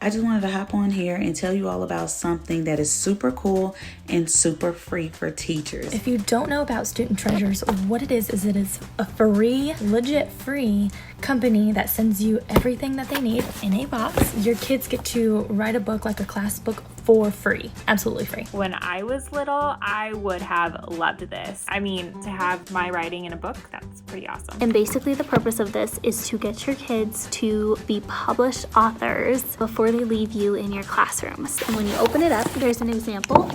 I just wanted to hop on here and tell you all about something that is super cool and super free for teachers. If you don't know about Student Treasures, what it is a free, legit free company that sends you everything that they need in a box. Your kids get to write a book like a class book for free, absolutely free. When I was little, I would have loved this. I mean, to have my writing in a book, that's pretty awesome. And basically the purpose of this is to get your kids to be published authors before they leave you in your classrooms. And when you open it up, there's an example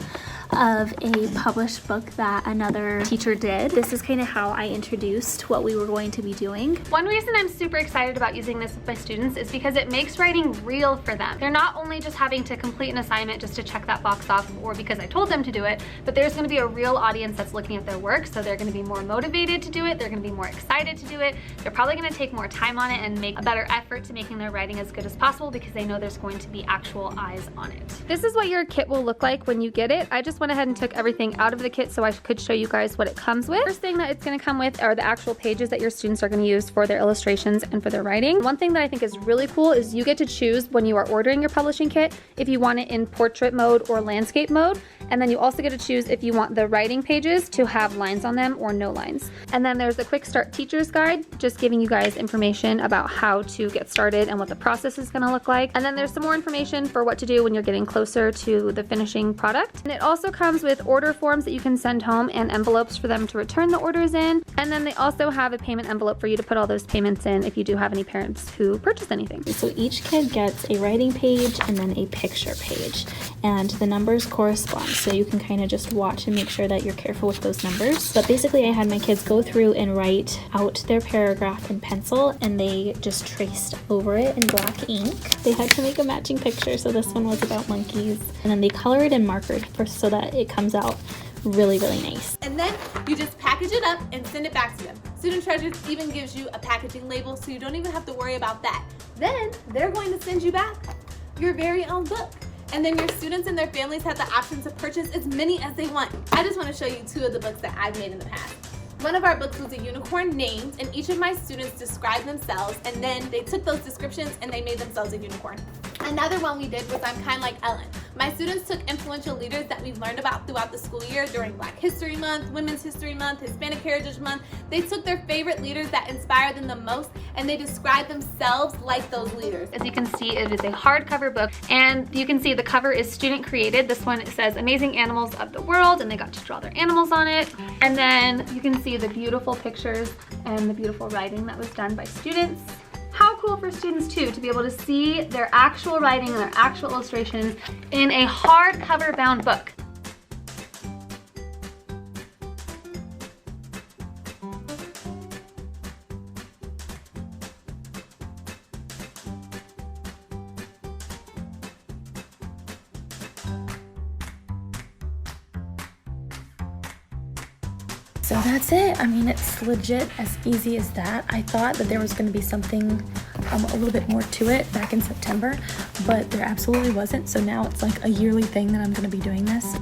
of a published book that another teacher did. This is kind of how I introduced what we were going to be doing. One reason I'm super excited about using this with my students is because it makes writing real for them. They're not only just having to complete an assignment just to check that box off or because I told them to do it, but there's going to be a real audience that's looking at their work, so they're going to be more motivated to do it, they're going to be more excited to do it, they're probably going to take more time on it and make a better effort to making their writing as good as possible because they know there's going to be actual eyes on it. This is what your kit will look like when you get it. I just went ahead and took everything out of the kit so I could show you guys what it comes with. First thing that it's going to come with are the actual pages that your students are going to use for their illustrations and for their writing. One thing that I think is really cool is you get to choose when you are ordering your publishing kit if you want it in portrait mode or landscape mode, and then you also get to choose if you want the writing pages to have lines on them or no lines. And then there's a quick start teacher's guide, just giving you guys information about how to get started and what the process is going to look like. And then there's some more information for what to do when you're getting closer to the finishing product. And it also comes with order forms that you can send home and envelopes for them to return the orders in. And then they also have a payment envelope for you to put all those payments in if you do have any parents who purchase anything. So each kid gets a writing page and then a picture page, and the numbers correspond, so you can kind of just watch and make sure that you're careful with those numbers. But basically I had my kids go through and write out their paragraph in pencil, and they just traced over it in black ink. They had to make a matching picture, so this one was about monkeys, and then they colored and markered so that it comes out really, really nice. And then you just package it up and send it back to them. Student Treasures even gives you a packaging label, so you don't even have to worry about that. Then they're going to send you back your very own book. And then your students and their families have the option to purchase as many as they want. I just want to show you two of the books that I've made in the past. One of our books was a unicorn named, and each of my students described themselves, and then they took those descriptions and they made themselves a unicorn. Another one we did was I'm Kind Like Ellen. My students took influential leaders that we've learned about throughout the school year during Black History Month, Women's History Month, Hispanic Heritage Month. They took their favorite leaders that inspired them the most, and they described themselves like those leaders. As you can see, it is a hardcover book, and you can see the cover is student created. This one says Amazing Animals of the World, and they got to draw their animals on it. And then you can see the beautiful pictures and the beautiful writing that was done by students. How cool for students too to be able to see their actual writing and their actual illustrations in a hardcover bound book. So that's it. I mean, it's legit as easy as that. I thought that there was going to be something a little bit more to it back in September, but there absolutely wasn't. So now it's like a yearly thing that I'm going to be doing this.